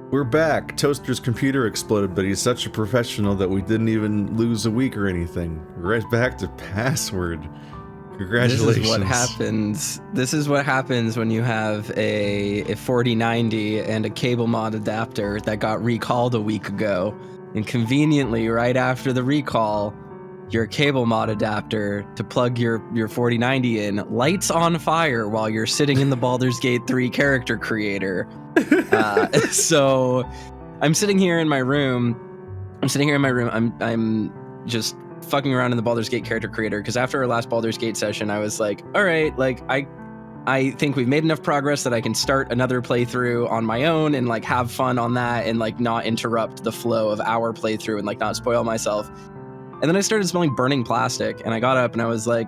We're back. Toaster's computer exploded, but he's such a professional that we didn't even lose a week or anything. We're right back to password. Congratulations. This is what happens. This is what happens when you have a 4090 and a cable mod adapter that got recalled a week ago. And conveniently, right after the recall, your cable mod adapter to plug your 4090 in lights on fire while you're sitting in the Baldur's Gate 3 character creator. So I'm sitting here in my room. I'm just fucking around in the Baldur's Gate character creator because after our last Baldur's Gate session, I was like, all right, like I think we've made enough progress that I can start another playthrough on my own and like have fun on that and like not interrupt the flow of our playthrough and like not spoil myself. And then I started smelling burning plastic, and I got up and I was like,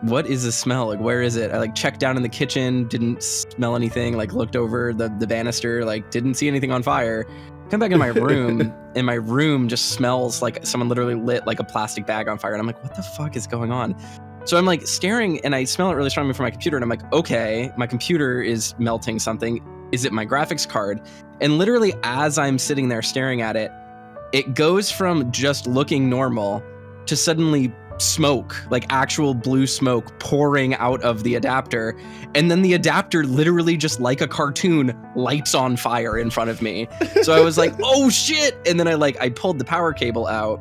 what is this smell? Like, where is it? I like checked down in the kitchen, didn't smell anything, like looked over the banister, like didn't see anything on fire. Come back in my room, and my room just smells like someone literally lit like a plastic bag on fire. And I'm like, what the fuck is going on? So I'm like staring, and I smell it really strongly from my computer, and I'm like, okay, my computer is melting something. Is it my graphics card? And literally as I'm sitting there staring at it, it goes from just looking normal to suddenly smoke, like actual blue smoke pouring out of the adapter. And then the adapter literally just like a cartoon lights on fire in front of me. So I was like, oh shit. And then I pulled the power cable out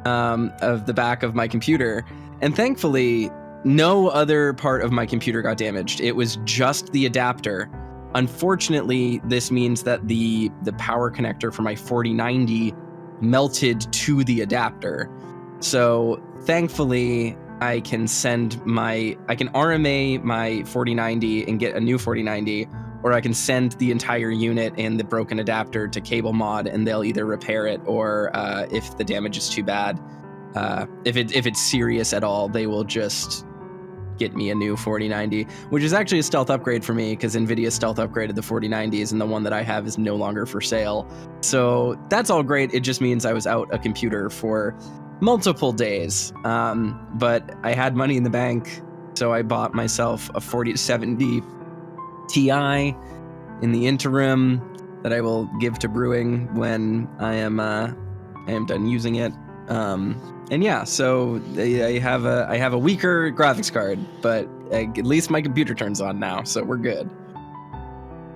of the back of my computer. And thankfully, no other part of my computer got damaged. It was just the adapter. Unfortunately, this means that the power connector for my 4090 melted to the adapter. So thankfully I can RMA my 4090 and get a new 4090, or I can send the entire unit and the broken adapter to Cable Mod and they'll either repair it or if the damage is too bad, if it's serious at all, they will just get me a new 4090, which is actually a stealth upgrade for me because NVIDIA stealth upgraded the 4090s and the one that I have is no longer for sale. So that's all great. It just means I was out a computer for multiple days. But I had money in the bank, so I bought myself a 4070 Ti in the interim that I will give to Brewing when I am done using it. And yeah, so I have a weaker graphics card, but at least my computer turns on now, so we're good.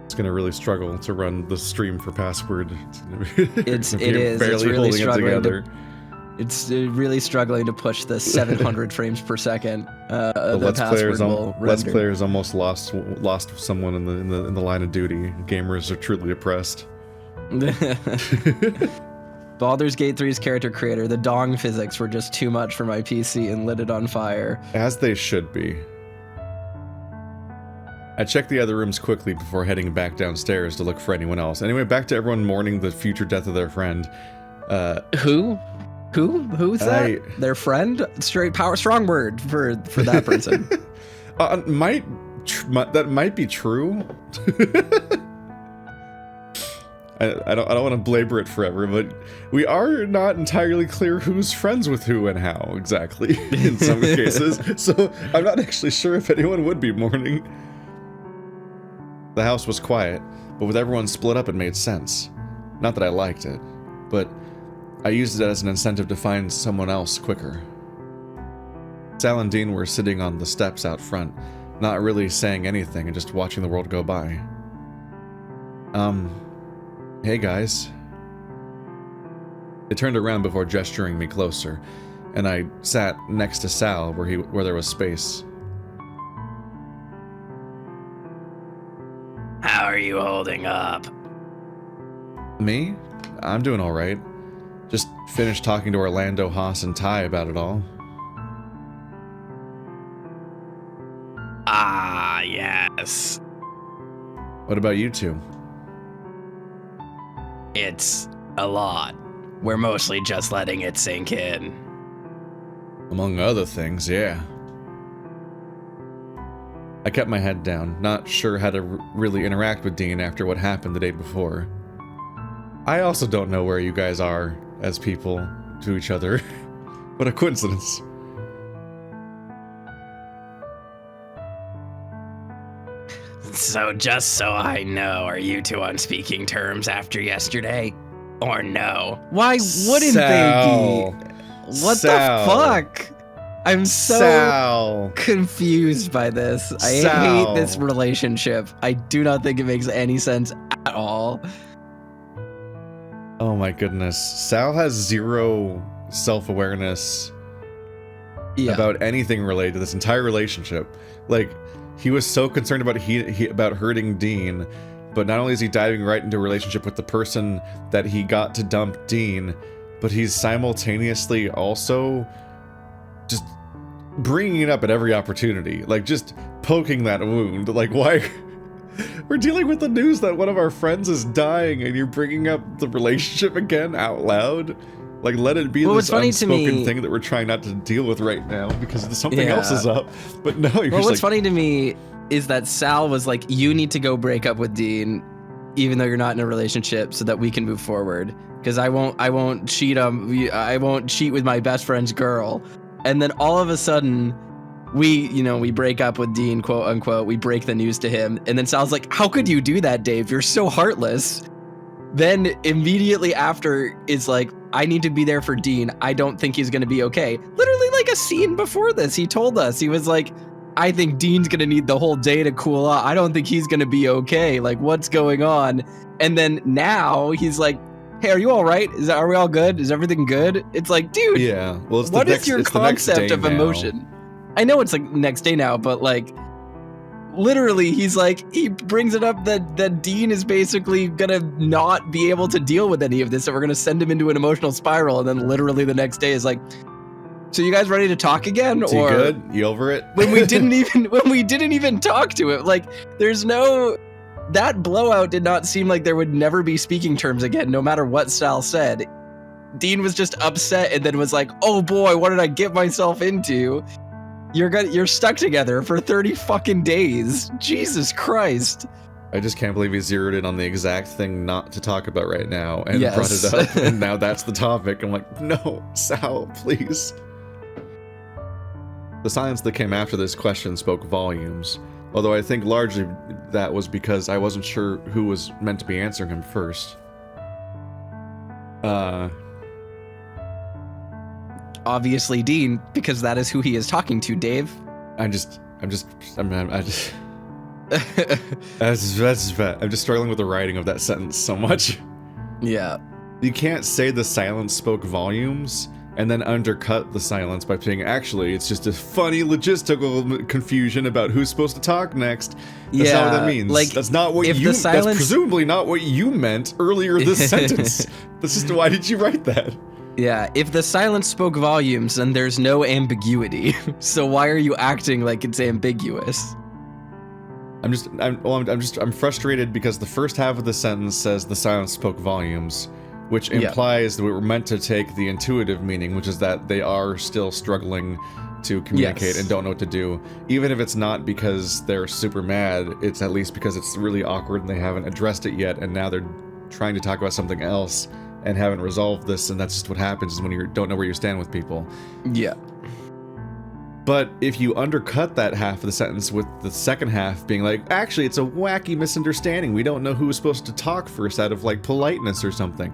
It's gonna really struggle to run the stream for password. It's really struggling. It's really struggling to push the 700 frames per second. The Let's Players almost lost someone in the line of duty. Gamers are truly oppressed. Baldur's Gate 3's character creator, the dong physics were just too much for my PC and lit it on fire. As they should be. I checked the other rooms quickly before heading back downstairs to look for anyone else. Anyway, back to everyone mourning the future death of their friend. Who? Who's that? Their friend? Straight power, strong word for that person. That might be true. I don't want to belabor it forever, but we are not entirely clear who's friends with who and how exactly in some cases. So I'm not actually sure if anyone would be mourning. The house was quiet, but with everyone split up, it made sense. Not that I liked it, but I used it as an incentive to find someone else quicker. Sal and Dean were sitting on the steps out front, not really saying anything and just watching the world go by. Hey guys. They turned around before gesturing me closer, and I sat next to Sal where there was space. How are you holding up? Me? I'm doing alright. Just finished talking to Orlando, Haas, and Ty about it all. Ah, yes. What about you two? It's a lot. We're mostly just letting it sink in. Among other things, yeah. I kept my head down, not sure how to really interact with Dean after what happened the day before. I also don't know where you guys are as people to each other. What a coincidence. So just so I know, are you two on speaking terms after yesterday? Or no? Why wouldn't Sal. they be? What Sal. the fuck? I'm so Sal. confused by this. I Sal. hate this relationship. I do not think it makes any sense at all. Oh my goodness. Sal has zero self-awareness about anything related to this entire relationship. Like, he was so concerned about about hurting Dean, but not only is he diving right into a relationship with the person that he got to dump Dean, but he's simultaneously also just bringing it up at every opportunity, like just poking that wound. Like, why? We're dealing with the news that one of our friends is dying, and you're bringing up the relationship again out loud. Like, let it be this unspoken thing that we're trying not to deal with right now because something else is up. But no, you're what's funny to me is that Sal was like, you need to go break up with Dean, even though you're not in a relationship, so that we can move forward. Because I won't cheat with my best friend's girl. And then all of a sudden, we break up with Dean, quote unquote. We break the news to him, and then Sal's like, "How could you do that, Dave? You're so heartless." Then immediately after is like, I need to be there for Dean. I don't think he's going to be okay. Literally like a scene before this, he told us, he was like, I think Dean's going to need the whole day to cool off. I don't think he's going to be okay. Like, what's going on? And then now he's like, hey, are you all right? Are we all good? Is everything good? It's like, dude, yeah. Well, what is your concept of emotion? I know it's like next day now, but like, literally, he's like, he brings it up that Dean is basically gonna not be able to deal with any of this, and we're gonna send him into an emotional spiral. And then literally the next day is like, so you guys ready to talk again? Or you good? You over it? when we didn't even talk to him. Like, there's no, that blowout did not seem like there would never be speaking terms again, no matter what Sal said. Dean was just upset and then was like, oh boy, what did I get myself into? You're stuck together for 30 fucking days. Jesus Christ. I just can't believe he zeroed in on the exact thing not to talk about right now and brought it up, and now that's the topic. I'm like, no, Sal, please. The silence that came after this question spoke volumes, although I think largely that was because I wasn't sure who was meant to be answering him first. Obviously Dean, because that is who he is talking to, Dave. I'm just struggling with the writing of that sentence so much. Yeah. You can't say the silence spoke volumes and then undercut the silence by saying, actually, it's just a funny logistical confusion about who's supposed to talk next. That's not what that means. Like, that's not what that's presumably not what you meant earlier this sentence. That's just, why did you write that? Yeah, if the silence spoke volumes, then there's no ambiguity. So why are you acting like it's ambiguous? I'm frustrated because the first half of the sentence says the silence spoke volumes, which implies that we were meant to take the intuitive meaning, which is that they are still struggling to communicate and don't know what to do. Even if it's not because they're super mad, it's at least because it's really awkward and they haven't addressed it yet, and now they're trying to talk about something else and haven't resolved this, and that's just what happens when you don't know where you stand with people. Yeah. But if you undercut that half of the sentence with the second half being like, actually, it's a wacky misunderstanding. We don't know who was supposed to talk first out of like politeness or something.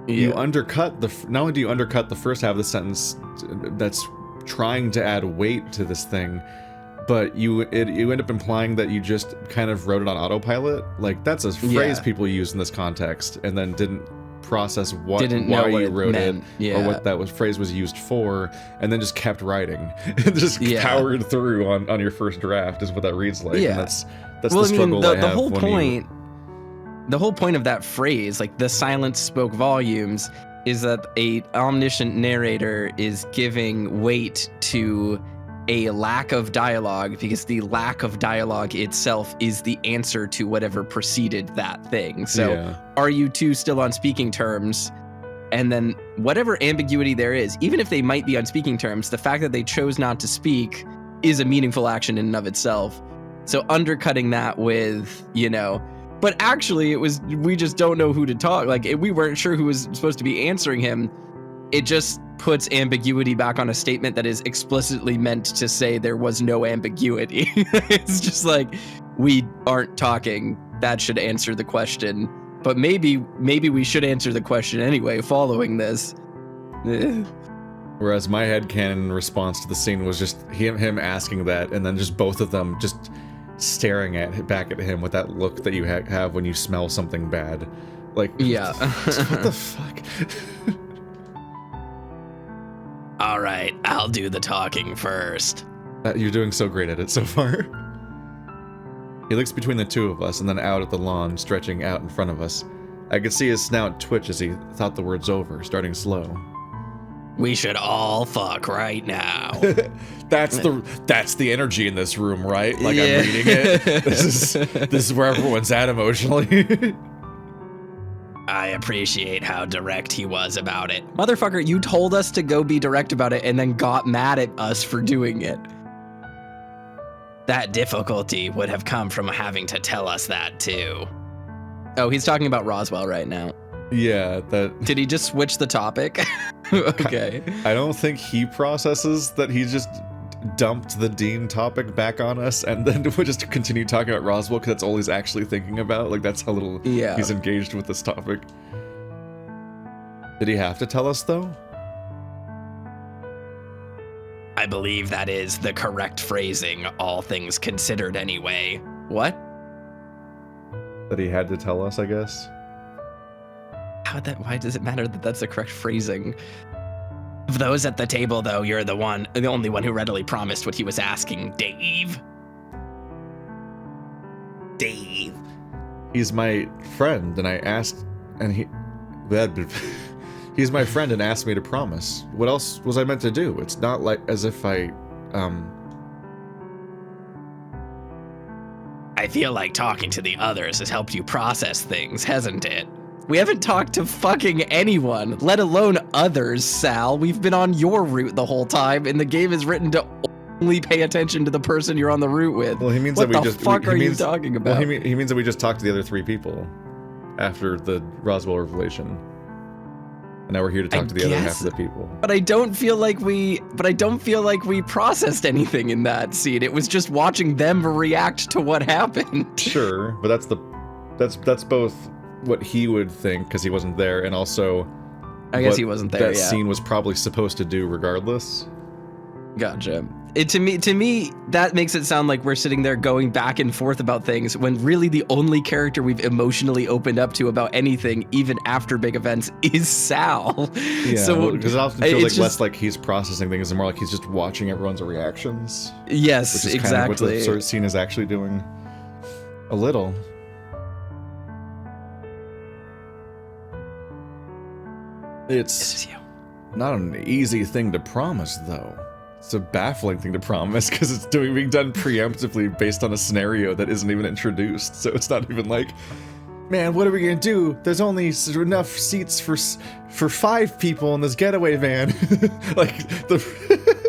Yeah. You undercut not only do you undercut the first half of the sentence that's trying to add weight to this thing, but you end up implying that you just kind of wrote it on autopilot. Like, that's a phrase people use in this context and then didn't process why you wrote it or what that phrase was used for, and then just kept writing and just powered through on your first draft is what that reads like. And that's the struggle I have. The whole point of that phrase, like the silence spoke volumes, is that a omniscient narrator is giving weight to a lack of dialogue, because the lack of dialogue itself is the answer to whatever preceded that thing. So are you two still on speaking terms? And then whatever ambiguity there is, even if they might be on speaking terms, the fact that they chose not to speak is a meaningful action in and of itself. So undercutting that with, but actually we just don't know who to talk. Like, we weren't sure who was supposed to be answering him. it just puts ambiguity back on a statement that is explicitly meant to say there was no ambiguity. It's just like, we aren't talking. That should answer the question. But maybe we should answer the question anyway following this. Whereas my headcanon response to the scene was just him asking that, and then just both of them just staring back at him with that look that you have when you smell something bad. Like, yeah. What the fuck? All right, I'll do the talking first. You're doing so great at it so far. He looks between the two of us and then out at the lawn, stretching out in front of us. I could see his snout twitch as he thought the words over, starting slow. We should all fuck right now. That's the energy in this room, right? Like, yeah. I'm reading it. This is where everyone's at emotionally. I appreciate how direct he was about it. Motherfucker, you told us to go be direct about it and then got mad at us for doing it. That difficulty would have come from having to tell us that too. Oh, he's talking about Roswell right now. Yeah, that... Did he just switch the topic? Okay. I don't think he processes that he just dumped the Dean topic back on us and then we'll just continue talking about Roswell because that's all he's actually thinking about. Like, that's how little he's engaged with this topic. Did he have to tell us, though? I believe that is the correct phrasing, all things considered anyway. What? That he had to tell us, I guess? Why does it matter that that's the correct phrasing? Of those at the table, though, you're the only one who readily promised what he was asking, Dave. Dave. He's my friend, and I asked, and he's my friend and asked me to promise. What else was I meant to do? It's not like as if I feel like talking to the others has helped you process things, hasn't it? We haven't talked to fucking anyone, let alone others, Sal. We've been on your route the whole time, and the game is written to only pay attention to the person you're on the route with. Well, he means what that the fuck are you talking about? Well, he means that we just talked to the other 3 people after the Roswell revelation. And now we're here to talk to the other half of the people. But I don't feel like we processed anything in that scene. It was just watching them react to what happened. Sure, but that's both what he would think because he wasn't there, and also I guess he wasn't there. That scene was probably supposed to do regardless. Gotcha. To me, that makes it sound like we're sitting there going back and forth about things when really the only character we've emotionally opened up to about anything, even after big events, is Sal. Yeah, so because it often feels like less like he's processing things and more like he's just watching everyone's reactions. Yes, which is exactly. Kind of what the sort of scene is actually doing. A little. It's not an easy thing to promise, though. It's a baffling thing to promise because it's being done preemptively based on a scenario that isn't even introduced. So it's not even like, man, what are we gonna do? There's only enough seats for 5 people in this getaway van. Like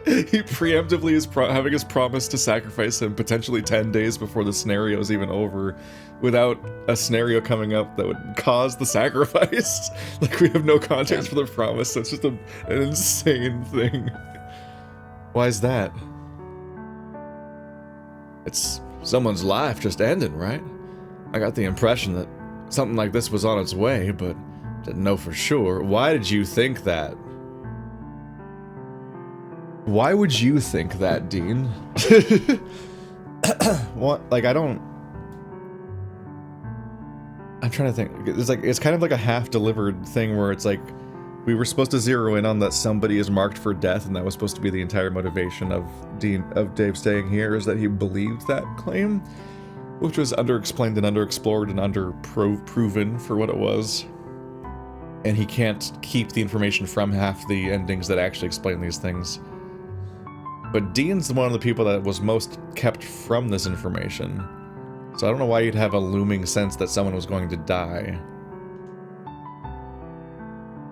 he preemptively is having his promise to sacrifice him potentially 10 days before the scenario is even over, without a scenario coming up that would cause the sacrifice. Like, we have no context for the promise. So it's just an insane thing. Why is that? It's someone's life just ended, right? I got the impression that something like this was on its way, but didn't know for sure. Why did you think that? Why would you think that, Dean? What? Like, I'm trying to think. It's kind of like a half-delivered thing where it's like, we were supposed to zero in on that somebody is marked for death, and that was supposed to be the entire motivation of Dave staying here, is that he believed that claim, which was underexplained and underexplored and underproven for what it was. And he can't keep the information from half the endings that actually explain these things. But Dean's one of the people that was most kept from this information. So I don't know why you'd have a looming sense that someone was going to die.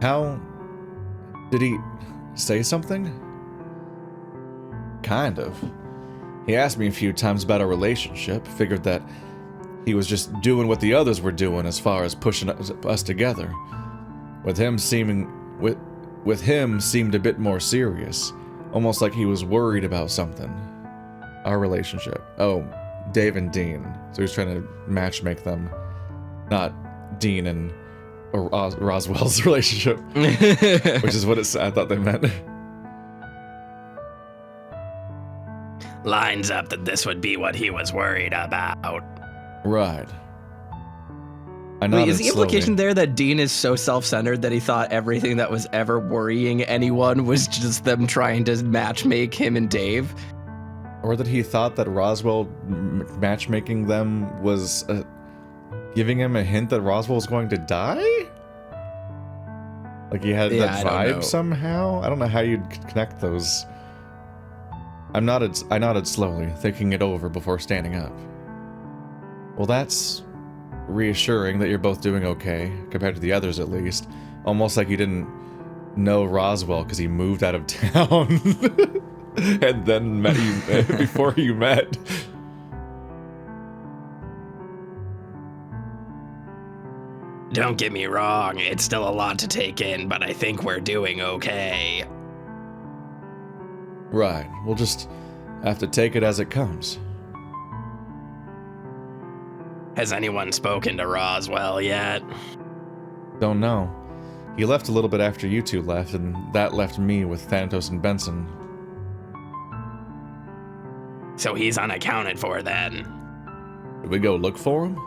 How did he say something? Kind of. He asked me a few times about our relationship, figured that he was just doing what the others were doing as far as pushing us together. With him seeming with him seemed a bit more serious, almost like he was worried about something. Our relationship. Oh, Dave and Dean. So he was trying to matchmake them, not Dean and Roswell's relationship, which is what I thought they meant. Lines up that this would be what he was worried about. Right. Wait, is the implication there that Dean is so self-centered that he thought everything that was ever worrying anyone was just them trying to matchmake him and Dave? Or that he thought that Roswell matchmaking them was giving him a hint that Roswell was going to die? Like he had that vibe somehow? I don't know how you'd connect those. I nodded slowly, thinking it over before standing up. Well, that's reassuring that you're both doing okay, compared to the others at least. Almost like you didn't know Roswell because he moved out of town and then met you before you met. Don't get me wrong, it's still a lot to take in, but I think we're doing okay. Right, we'll just have to take it as it comes. Has anyone spoken to Roswell yet? Don't know. He left a little bit after you two left, and that left me with Thanatos and Benson. So he's unaccounted for then. Did we go look for him?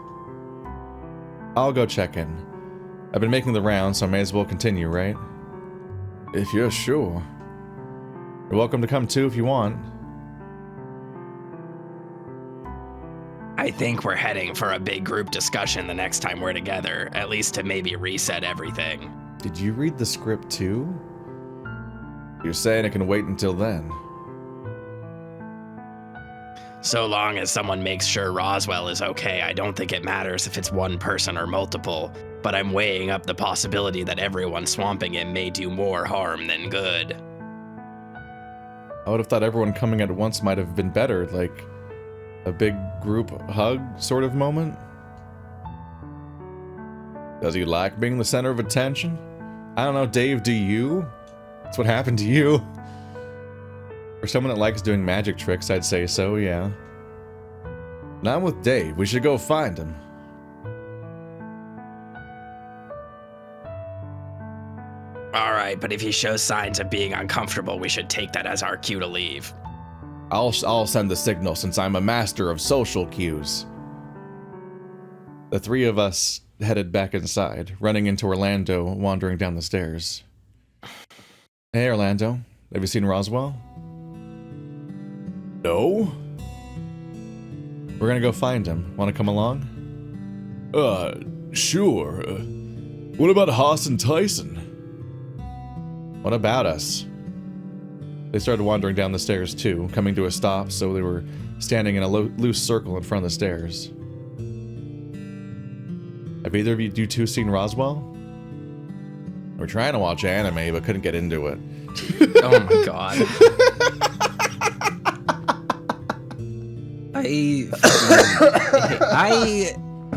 I'll go check in. I've been making the rounds, so I may as well continue, right? If you're sure. You're welcome to come too if you want. I think we're heading for a big group discussion the next time we're together, at least to maybe reset everything. Did you read the script too? You're saying it can wait until then. So long as someone makes sure Roswell is okay, I don't think it matters if it's one person or multiple, but I'm weighing up the possibility that everyone swamping him may do more harm than good. I would have thought everyone coming at once might have been better, like a big group hug sort of moment. Does he like being the center of attention? I don't know, Dave, do you? That's what happened to you. For someone that likes doing magic tricks, I'd say so, yeah. Not with Dave. We should go find him. Alright, but if he shows signs of being uncomfortable, we should take that as our cue to leave. I'll send the signal since I'm a master of social cues. The three of us headed back inside, running into Orlando wandering down the stairs. Hey, Orlando. Have you seen Roswell? No. We're gonna go find him. Wanna come along? Sure. What about Haas and Tyson? What about us? They started wandering down the stairs too, coming to a stop, so they were standing in a loose circle in front of the stairs. Have either of you two seen Roswell? We're trying to watch anime, but couldn't get into it. Oh my god.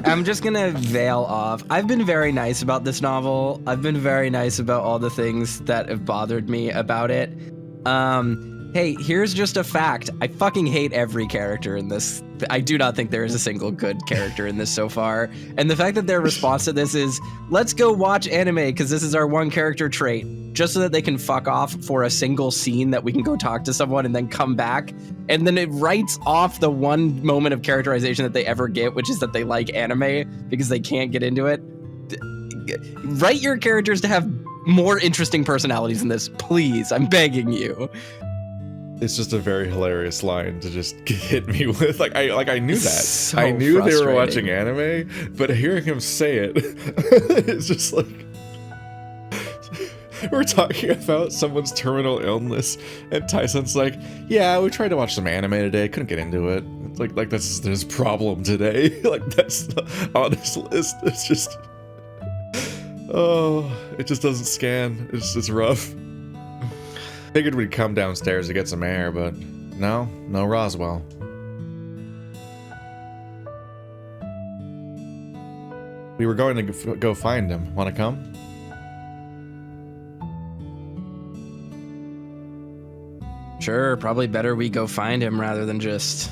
I'm just gonna veil off. I've been very nice about this novel. I've been very nice about all the things that have bothered me about it. Hey, here's just a fact. I fucking hate every character in this. I do not think there is a single good character in this so far. And the fact that their response to this is, let's go watch anime because this is our one character trait, just so that they can fuck off for a single scene that we can go talk to someone and then come back. And then it writes off the one moment of characterization that they ever get, which is that they like anime because they can't get into it. Write your characters to have more interesting personalities in this, please. I'm begging you. It's just a very hilarious line to just hit me with. I knew that. So I knew they were frustrating. watching anime, but hearing him say it, it's just like we're talking about someone's terminal illness, and Tyson's like, "Yeah, we tried to watch some anime today. Couldn't get into it. It's like that's his problem today. Like that's on his list. It's just, oh, it just doesn't scan. It's rough." Figured we'd come downstairs to get some air, but no Roswell. We were going to go find him. Want to come? Sure, probably better we go find him rather than just...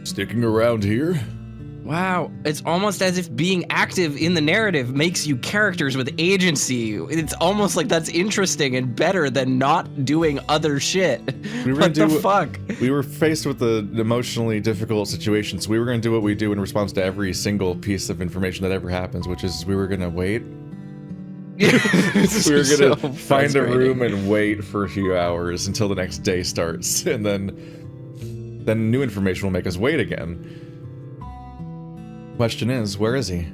Sticking around here? Wow, it's almost as if being active in the narrative makes you characters with agency. It's almost like that's interesting and better than not doing other shit. What the fuck? We were faced with an emotionally difficult situation, so we were going to do what we do in response to every single piece of information that ever happens, which is we were going to wait. We were going to find a room and wait for a few hours until the next day starts, and then new information will make us wait again. Question is, where is he?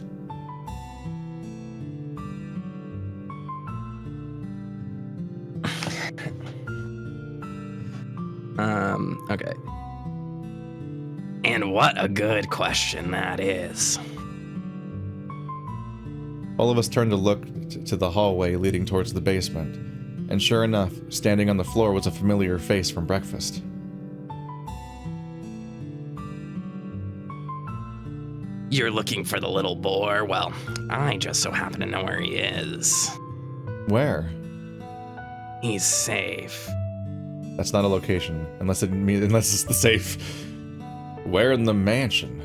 Okay. And what a good question that is. All of us turned to look to the hallway leading towards the basement, and sure enough, standing on the floor was a familiar face from breakfast. You're looking for the little boar? Well, I just so happen to know where he is. Where? He's safe. That's not a location, unless it's the safe. Where in the mansion?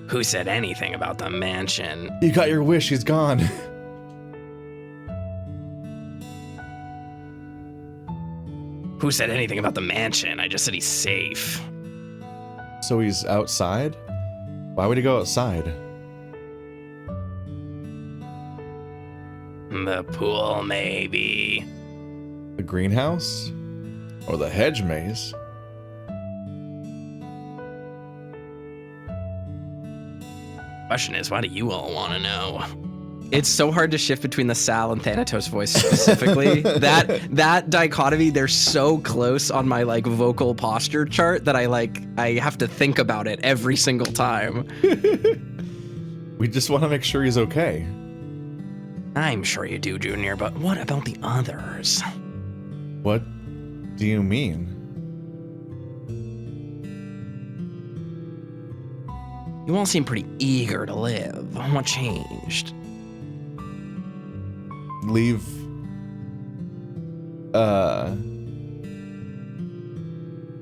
Who said anything about the mansion? You got your wish, he's gone. Who said anything about the mansion? I just said he's safe. So he's outside? Why would he go outside? The pool, maybe. The greenhouse? Or the hedge maze? Question is, why do you all want to know? It's so hard to shift between the Sal and Thanatos voice specifically. that dichotomy, they're so close on my like vocal posture chart that I have to think about it every single time. We just want to make sure he's okay. I'm sure you do, Junior, but what about the others? What do you mean? You all seem pretty eager to live. What changed? Leave...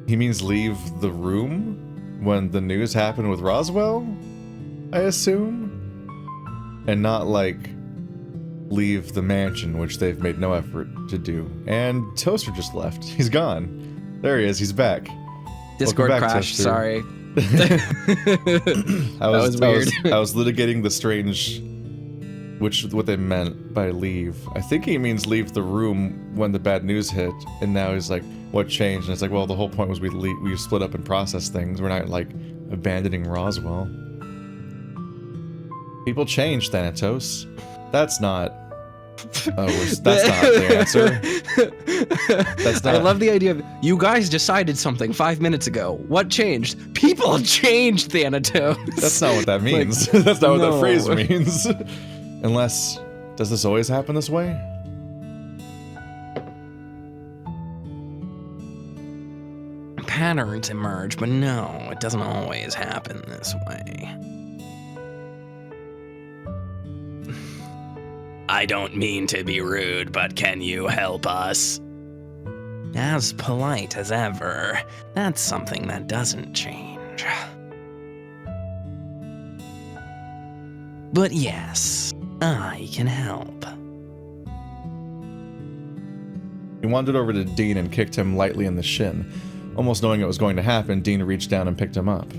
He means leave the room when the news happened with Roswell, I assume? And not, like, leave the mansion, which they've made no effort to do. And Toaster just left. He's gone. There he is. He's back. Discord back, crashed, Toaster. sorry. I was weird. I was litigating the strange... what they meant by leave. I think he means leave the room when the bad news hit, and now he's like, what changed? And it's like, well, the whole point was we split up and process things. We're not, like, abandoning Roswell. People change, Thanatos. That's not... that's not the answer. That's not... I love the idea of, you guys decided something 5 minutes ago. What changed? People changed, Thanatos. That's not what that means. Like, that's not what that no. phrase means. Unless... Does this always happen this way? Patterns emerge, but no, it doesn't always happen this way. I don't mean to be rude, but can you help us? As polite as ever. That's something that doesn't change. But yes, I can help. He wandered over to Dean and kicked him lightly in the shin. Almost knowing it was going to happen, Dean reached down and picked him up.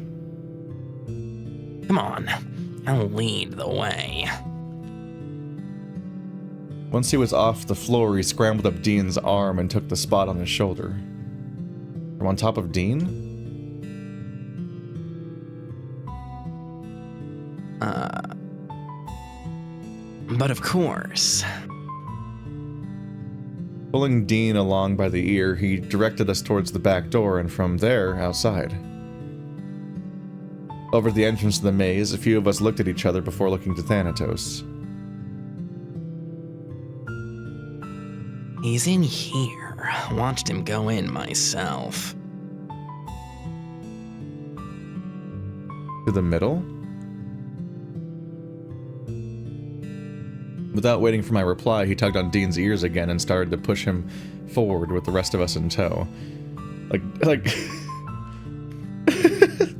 Come on, I'll lead the way. Once he was off the floor, he scrambled up Dean's arm and took the spot on his shoulder. From on top of Dean? But of course. Pulling Dean along by the ear, he directed us towards the back door and from there, outside. Over the entrance to the maze, a few of us looked at each other before looking to Thanatos. He's in here. Watched him go in myself. To the middle? Without waiting for my reply, he tugged on Dean's ears again and started to push him forward with the rest of us in tow. Like,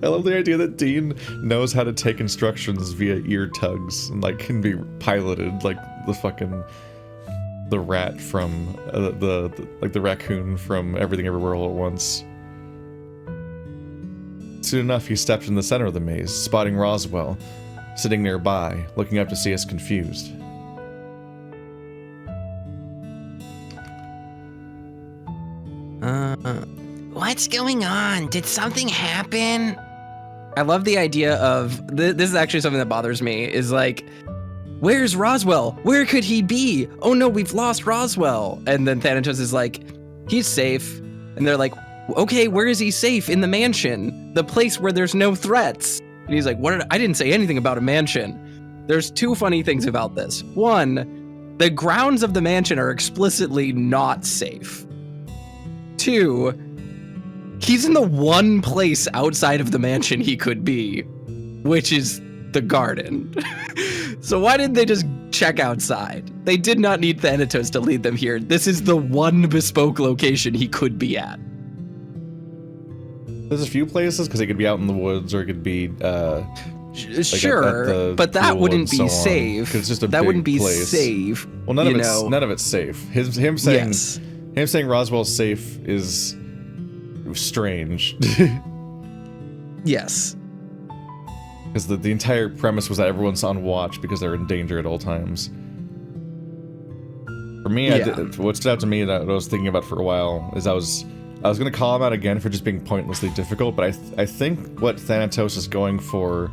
I love the idea that Dean knows how to take instructions via ear tugs and, like, can be piloted like the rat from, the raccoon from Everything Everywhere All at Once. Soon enough, he stepped in the center of the maze, spotting Roswell, sitting nearby, looking up to see us confused. What's going on? Did something happen? I love the idea of, this is actually something that bothers me, is like, where's Roswell? Where could he be? Oh no, we've lost Roswell. And then Thanatos is like, he's safe. And they're like, okay, where is he safe? In the mansion, the place where there's no threats. And he's like, I didn't say anything about a mansion. There's two funny things about this. One, the grounds of the mansion are explicitly not safe. Two, he's in the one place outside of the mansion he could be, which is the garden. So why didn't they just check outside? They did not need Thanatos to lead them here. This is the one bespoke location he could be at. There's a few places, because he could be out in the woods, or it could be, sure, but that wouldn't be safe. It's just a that big wouldn't be place. Safe. Well, none of it's safe. Him saying Roswell's safe is strange. Yes. Because the entire premise was that everyone's on watch because they're in danger at all times. For me, what stood out to me that I was thinking about for a while is I was going to call him out again for just being pointlessly difficult, but I think what Thanatos is going for,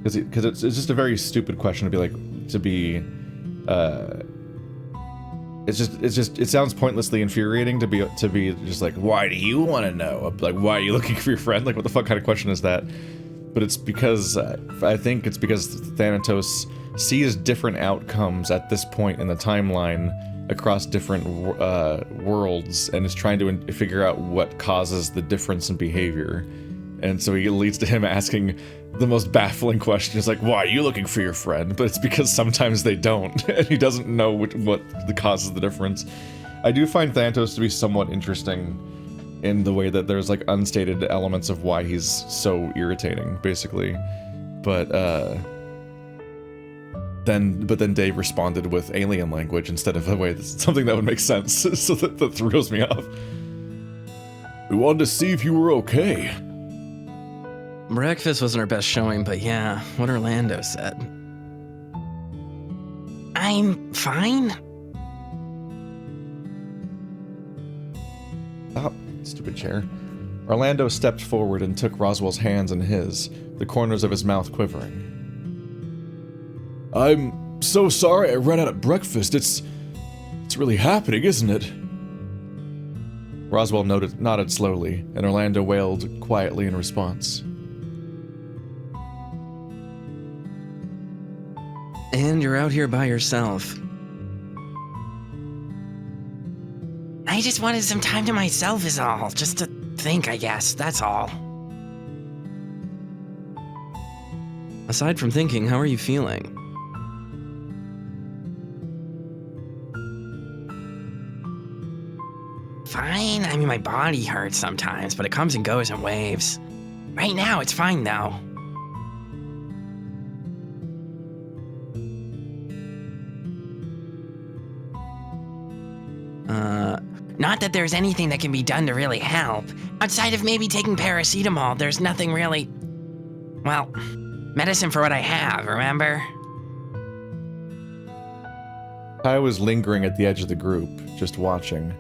because it's just a very stupid question it sounds pointlessly infuriating to be just like, why do you want to know? Like, why are you looking for your friend? Like, what the fuck kind of question is that? But it's because, I think it's because Thanatos sees different outcomes at this point in the timeline across different worlds, and is trying to figure out what causes the difference in behavior. And so it leads to him asking the most baffling question, is like, why are you looking for your friend? But it's because sometimes they don't, and he doesn't know what causes the difference. I do find Thanatos to be somewhat interesting in the way that there's, like, unstated elements of why he's so irritating, basically. But then Dave responded with alien language instead of a way that's something that would make sense, so that throws me off. We wanted to see if you were okay. Breakfast wasn't our best showing, but yeah, what Orlando said. I'm fine. Stop, stupid chair. Orlando stepped forward and took Roswell's hands in his, the corners of his mouth quivering. I'm so sorry I ran out of breakfast. It's really happening, isn't it? Roswell nodded slowly, and Orlando wailed quietly in response. And you're out here by yourself. I just wanted some time to myself is all. Just to think, I guess. That's all. Aside from thinking, how are you feeling? Fine. I mean, my body hurts sometimes, but it comes and goes in waves. Right now, it's fine, though. Not that there's anything that can be done to really help. Outside of maybe taking paracetamol, there's nothing really... Well, medicine for what I have, remember? Ty was lingering at the edge of the group, just watching.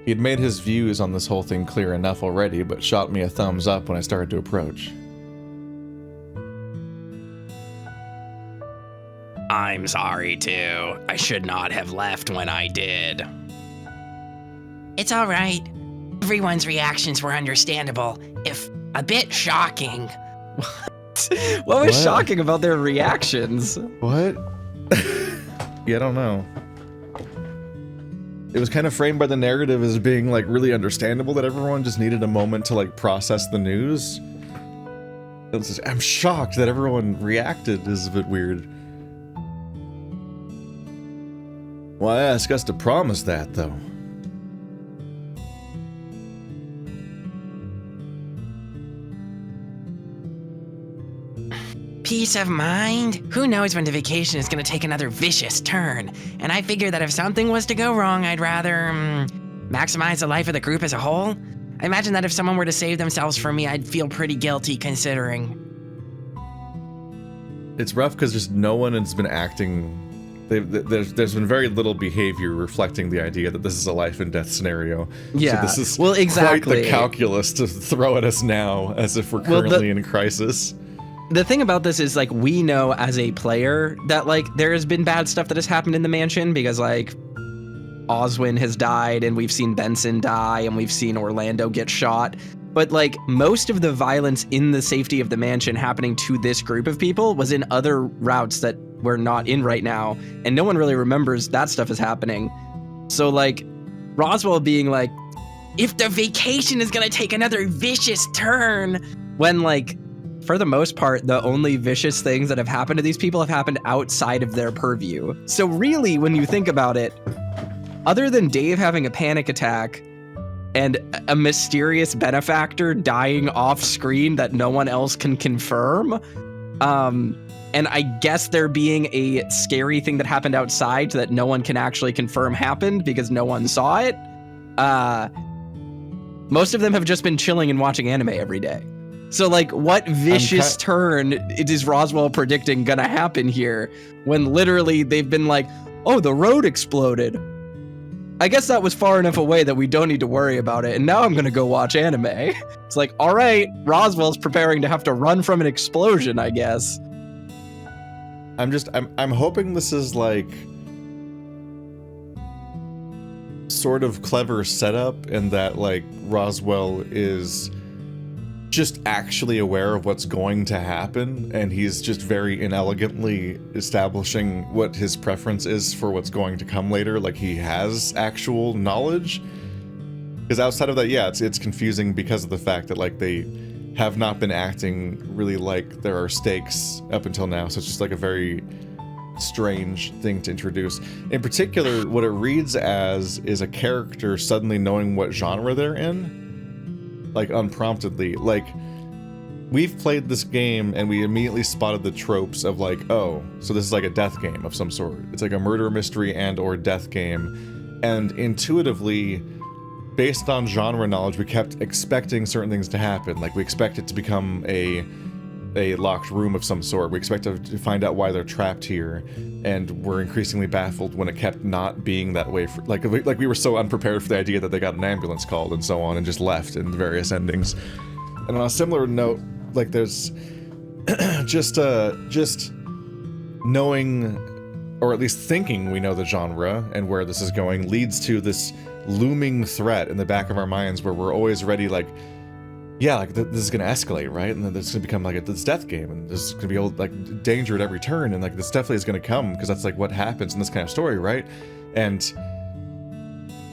He had made his views on this whole thing clear enough already, but shot me a thumbs up when I started to approach. I'm sorry, too. I should not have left when I did. It's all right. Everyone's reactions were understandable, if a bit shocking. What was shocking about their reactions? What? Yeah, I don't know. It was kind of framed by the narrative as being, like, really understandable that everyone just needed a moment to, like, process the news. I'm shocked that everyone reacted is a bit weird. Why ask us to promise that, though? Peace of mind? Who knows when the vacation is gonna take another vicious turn? And I figure that if something was to go wrong, I'd rather maximize the life of the group as a whole. I imagine that if someone were to save themselves from me, I'd feel pretty guilty considering. It's rough because just no one has been acting. There's been very little behavior reflecting the idea that this is a life and death scenario. Yeah. So this is well, exactly. quite the calculus to throw at us now, as if we're currently in a crisis. The thing about this is, like, we know as a player that, like, there has been bad stuff that has happened in the mansion because, like, Oswin has died and we've seen Benson die and we've seen Orlando get shot. But, like, most of the violence in the safety of the mansion happening to this group of people was in other routes that we're not in right now. And no one really remembers that stuff is happening. So, like, Roswell being like, If the vacation is gonna take another vicious turn, when, like, for the most part, the only vicious things that have happened to these people have happened outside of their purview. So really, when you think about it, other than Dave having a panic attack and a mysterious benefactor dying off screen that no one else can confirm, and I guess there being a scary thing that happened outside that no one can actually confirm happened because no one saw it, most of them have just been chilling and watching anime every day. So, like, what vicious turn is Roswell predicting gonna happen here when literally they've been like, oh, the road exploded. I guess that was far enough away that we don't need to worry about it, and now I'm gonna go watch anime. It's like, all right, Roswell's preparing to have to run from an explosion, I guess. I'm hoping this is, like, sort of clever setup in that, like, Roswell is just actually aware of what's going to happen, and he's just very inelegantly establishing what his preference is for what's going to come later. Like, he has actual knowledge. Because outside of that, yeah, it's confusing because of the fact that, like, they have not been acting really like there are stakes up until now. So it's just like a very strange thing to introduce. In particular, what it reads as is a character suddenly knowing what genre they're in. Like, unpromptedly. Like, we've played this game and we immediately spotted the tropes of, like, oh, so this is like a death game of some sort. It's like a murder mystery and or death game. And intuitively, based on genre knowledge, we kept expecting certain things to happen. Like, we expect it to become a locked room of some sort. We expect to find out why they're trapped here, and we're increasingly baffled when it kept not being that way. Like we were so unprepared for the idea that they got an ambulance called and so on, and just left in the various endings. And on a similar note, like, there's just knowing, or at least thinking we know the genre and where this is going, leads to this looming threat in the back of our minds where we're always ready, like, yeah, like, this is gonna escalate, right? And then this is gonna become like this death game, and there's gonna be like danger at every turn, and like this definitely is gonna come because that's like what happens in this kind of story, right? And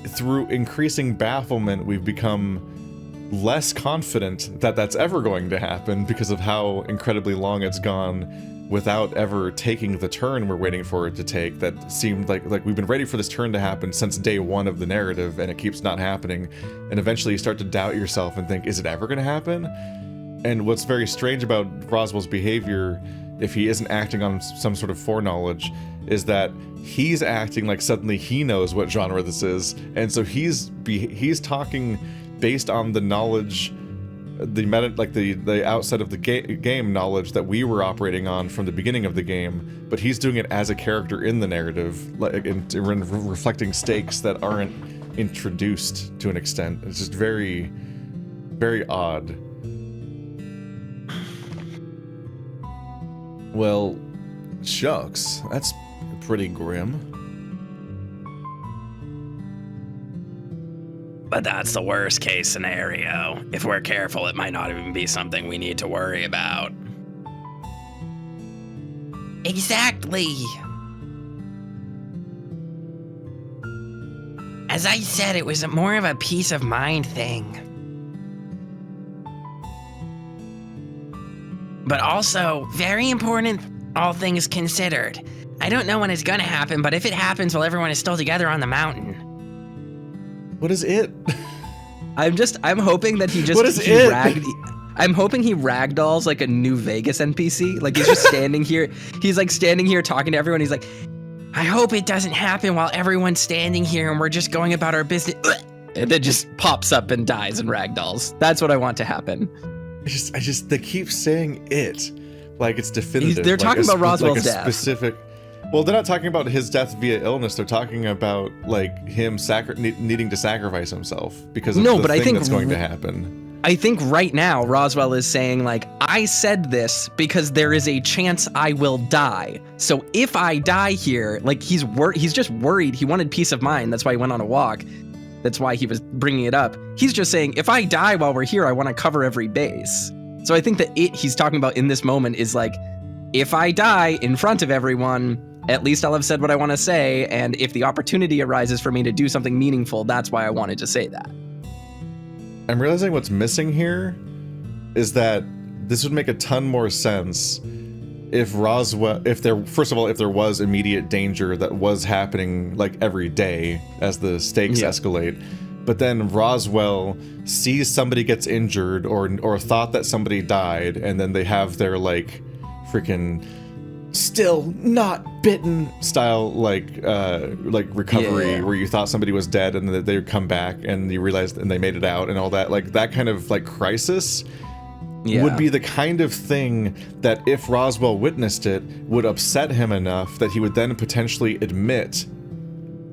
through increasing bafflement, we've become less confident that that's ever going to happen because of how incredibly long it's gone without ever taking the turn we're waiting for it to take. That seemed like we've been ready for this turn to happen since day one of the narrative, and it keeps not happening. And eventually you start to doubt yourself and think, is it ever going to happen? And what's very strange about Roswell's behavior, if he isn't acting on some sort of foreknowledge, is that he's acting like suddenly he knows what genre this is, and so he's talking based on the knowledge, the outside of the game knowledge that we were operating on from the beginning of the game, but he's doing it as a character in the narrative, like, and reflecting stakes that aren't introduced to an extent. It's just very, very odd. Well, shucks, that's pretty grim. but that's the worst case scenario. If we're careful, it might not even be something we need to worry about. Exactly. As I said, it was more of a peace of mind thing. But also, very important, all things considered. I don't know when it's gonna happen, but if it happens while everyone is still together on the mountain. What is it? I'm hoping that he just What is it? I'm hoping he ragdolls like a New Vegas NPC. Like he's just standing here. He's like standing here talking to everyone. He's like, I hope it doesn't happen while everyone's standing here and we're just going about our business. and then just pops up and dies and ragdolls. That's what I want to happen. I just they keep saying it like it's definitive. They're talking about Roswell's death. Specific. Well, they're not talking about his death via illness. They're talking about like him needing to sacrifice himself because of the thing that's going to happen. I think right now Roswell is saying like, I said this because there is a chance I will die. So if I die here, like he's just worried. He wanted peace of mind. That's why he went on a walk. That's why he was bringing it up. He's just saying, if I die while we're here, I want to cover every base. So I think that he's talking about in this moment is like, if I die in front of everyone, at least I'll have said what I want to say. And if the opportunity arises for me to do something meaningful, that's why I wanted to say that. I'm realizing what's missing here is that this would make a ton more sense if Roswell, if there was immediate danger that was happening like every day as the stakes escalate, but then Roswell sees somebody gets injured or thought that somebody died, and then they have their like freaking still not bitten style like recovery where you thought somebody was dead and then they would come back and you realized and they made it out and all that, like that kind of like crisis would be the kind of thing that if Roswell witnessed it would upset him enough that he would then potentially admit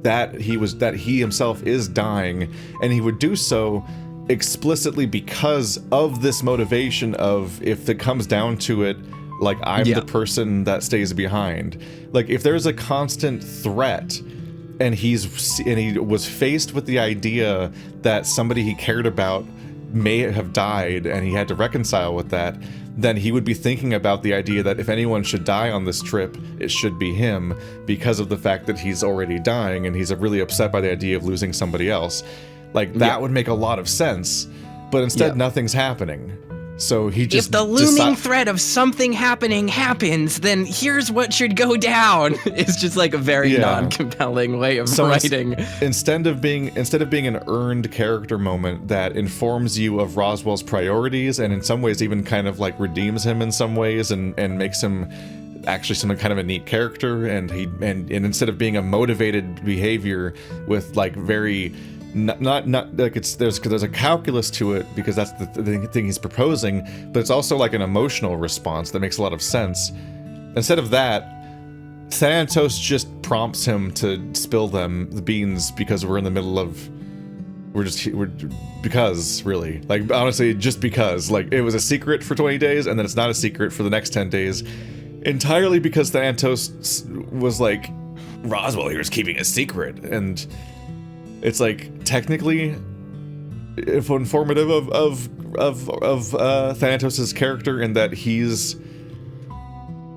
that he himself is dying, and he would do so explicitly because of this motivation of, if it comes down to it, like I'm the person that stays behind. Like if there's a constant threat and he was faced with the idea that somebody he cared about may have died and he had to reconcile with that, then he would be thinking about the idea that if anyone should die on this trip, it should be him, because of the fact that he's already dying and he's really upset by the idea of losing somebody else. Like that would make a lot of sense, but instead nothing's happening. So he just if the looming threat of something happening happens, then here's what should go down. It's just like a very non-compelling way of writing. Instead of being an earned character moment that informs you of Roswell's priorities and in some ways even kind of like redeems him in some ways and makes him actually some kind of a neat character, and instead of being a motivated behavior with like very not like there's a calculus to it because that's the thing he's proposing, but it's also like an emotional response that makes a lot of sense. Instead of that, Thanatos just prompts him to spill the beans because we're in the middle of because really, like honestly, just because like it was a secret for 20 days and then it's not a secret for the next 10 days entirely because Thanatos was like, Roswell here is keeping a secret, and it's like technically informative of Thanatos' character in that he's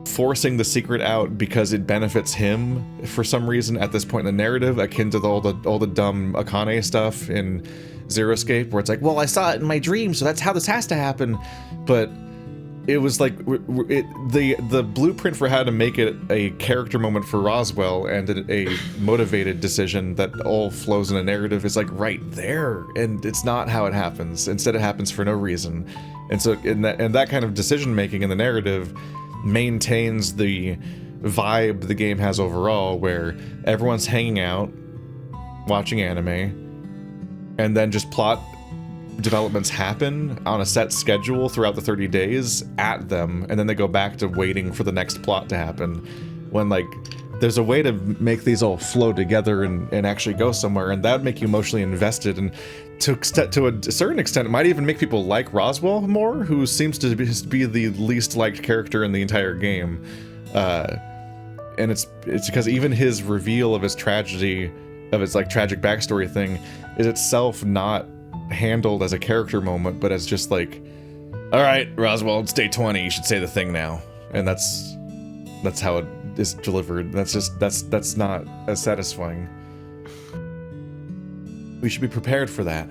forcing the secret out because it benefits him for some reason at this point in the narrative, akin to all the dumb Akane stuff in Zero Escape, where it's like, well, I saw it in my dream, so that's how this has to happen. But it was like the blueprint for how to make it a character moment for Roswell and a motivated decision that all flows in a narrative is like right there, and it's not how it happens. Instead, it happens for no reason, and so that kind of decision making in the narrative maintains the vibe the game has overall, where everyone's hanging out, watching anime, and then just plot developments happen on a set schedule throughout the 30 days at them, and then they go back to waiting for the next plot to happen, when like there's a way to make these all flow together and actually go somewhere, and that would make you emotionally invested, and to a certain extent it might even make people like Roswell more, who seems to be the least liked character in the entire game, and it's because even his reveal of his tragedy, of his like tragic backstory thing, is itself not handled as a character moment, but as just like, all right, Roswell, it's day 20, you should say the thing now, and that's how it is delivered. That's not as satisfying. We should be prepared for that.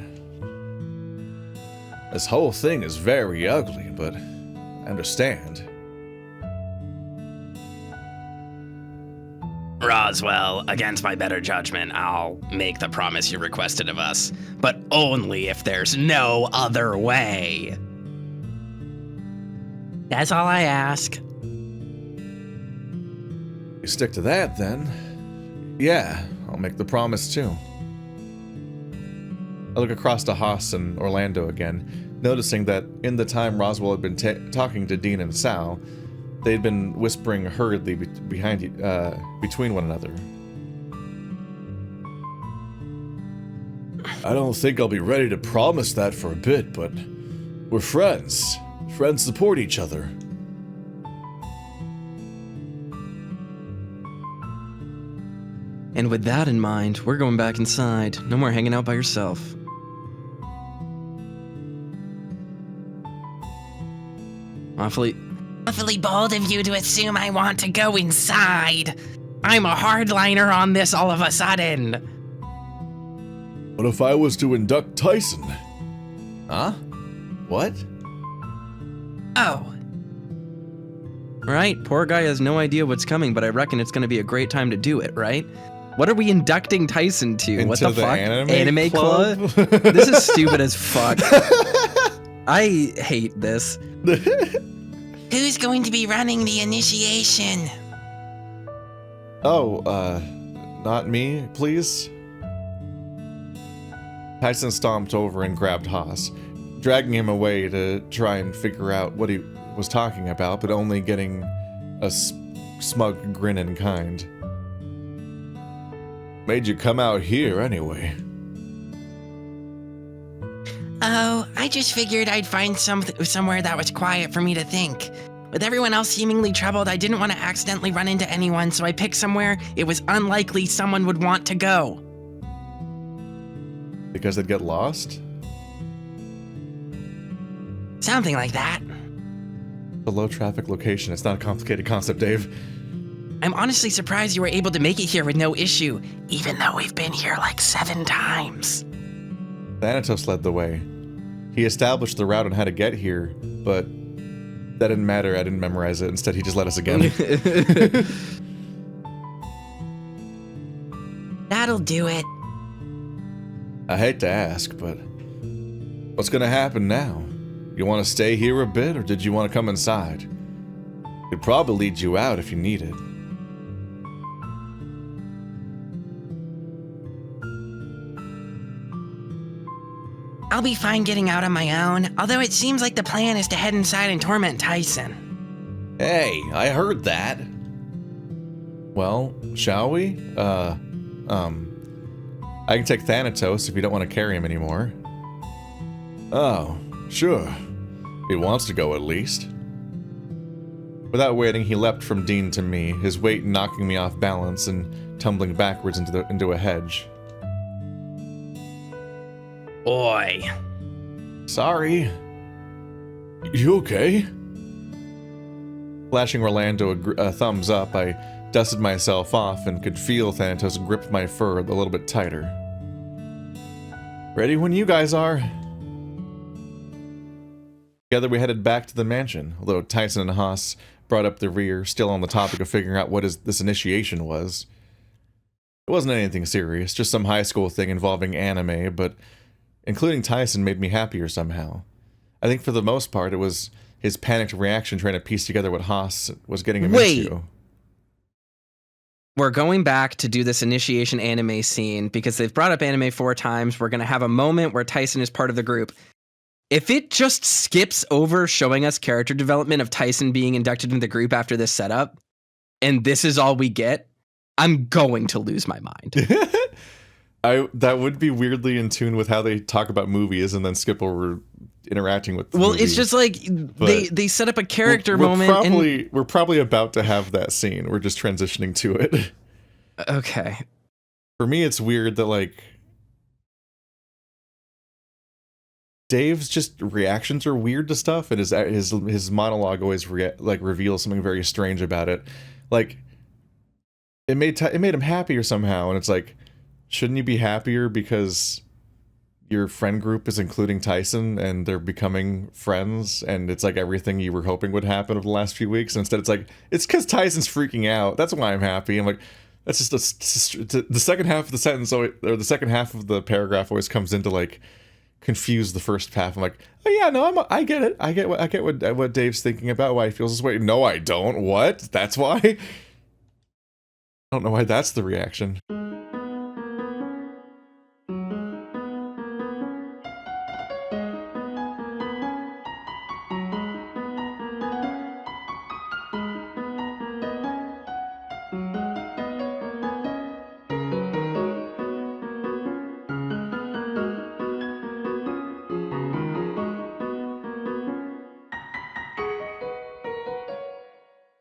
This whole thing is very ugly, but I understand. Roswell, against my better judgment, I'll make the promise you requested of us, but only if there's no other way. That's all I ask. You stick to that, then. Yeah, I'll make the promise, too. I look across to Haas and Orlando again, noticing that in the time Roswell had been talking to Dean and Sal, they'd been whispering hurriedly between one another. I don't think I'll be ready to promise that for a bit, but we're friends. Friends support each other. And with that in mind, we're going back inside. No more hanging out by yourself. Awfully Bold of you to assume I want to go inside. I'm a hardliner on this all of a sudden. What if I was to induct Tyson? Huh? What? Oh. Right, poor guy has no idea what's coming, but I reckon it's gonna be a great time to do it, right? What are we inducting Tyson to? Into What the fuck? Anime club? This is stupid as fuck. I hate this. Who's going to be running the initiation? Oh, not me, please? Tyson stomped over and grabbed Haas, dragging him away to try and figure out what he was talking about, but only getting a smug grin in kind. Made you come out here anyway. Oh, I just figured I'd find somewhere that was quiet for me to think. With everyone else seemingly troubled, I didn't want to accidentally run into anyone, so I picked somewhere it was unlikely someone would want to go. Because they'd get lost? Something like that. A low-traffic location. It's not a complicated concept, Dave. I'm honestly surprised you were able to make it here with no issue, even though we've been here like 7 times. Thanatos led the way. He established the route on how to get here, but that didn't matter. I didn't memorize it. Instead, he just led us again. That'll do it. I hate to ask, but what's gonna happen now? You want to stay here a bit, or did you want to come inside? Could probably lead you out if you need it. I'll be fine getting out on my own, although it seems like the plan is to head inside and torment Tyson. Hey, I heard that. Well, shall we? I can take Thanatos if you don't want to carry him anymore. Oh, sure. He wants to go at least. Without waiting, he leapt from Dean to me, his weight knocking me off balance and tumbling backwards into a hedge. Oi. Sorry. You okay? Flashing Orlando a thumbs up, I dusted myself off and could feel Thanatos grip my fur a little bit tighter. Ready when you guys are. Together we headed back to the mansion, although Tyson and Haas brought up the rear, still on the topic of figuring out what this initiation was. It wasn't anything serious, just some high school thing involving anime, but including Tyson made me happier somehow. I think for the most part it was his panicked reaction trying to piece together what Haas was getting him into. We're going back to do this initiation anime scene because they've brought up anime 4 times. We're going to have a moment where Tyson is part of the group. If it just skips over showing us character development of Tyson being inducted into the group after this setup, and this is all we get, I'm going to lose my mind. That would be weirdly in tune with how they talk about movies and then skip over interacting with the movie. It's just like they set up a character moment. We're probably about to have that scene. We're just transitioning to it. Okay. For me, it's weird that like Dave's just reactions are weird to stuff, and his monologue always reveals something very strange about it. Like it made him happier somehow, and it's like, shouldn't you be happier because your friend group is including Tyson and they're becoming friends, and it's like everything you were hoping would happen over the last few weeks, and instead it's like, it's because Tyson's freaking out. That's why I'm happy. I'm like, That's the second half of the sentence, or the second half of the paragraph always comes in to like confuse the first half. I'm like, oh yeah, no, I get it. I get what Dave's thinking about, why he feels this way. No, I don't. What? That's why? I don't know why that's the reaction.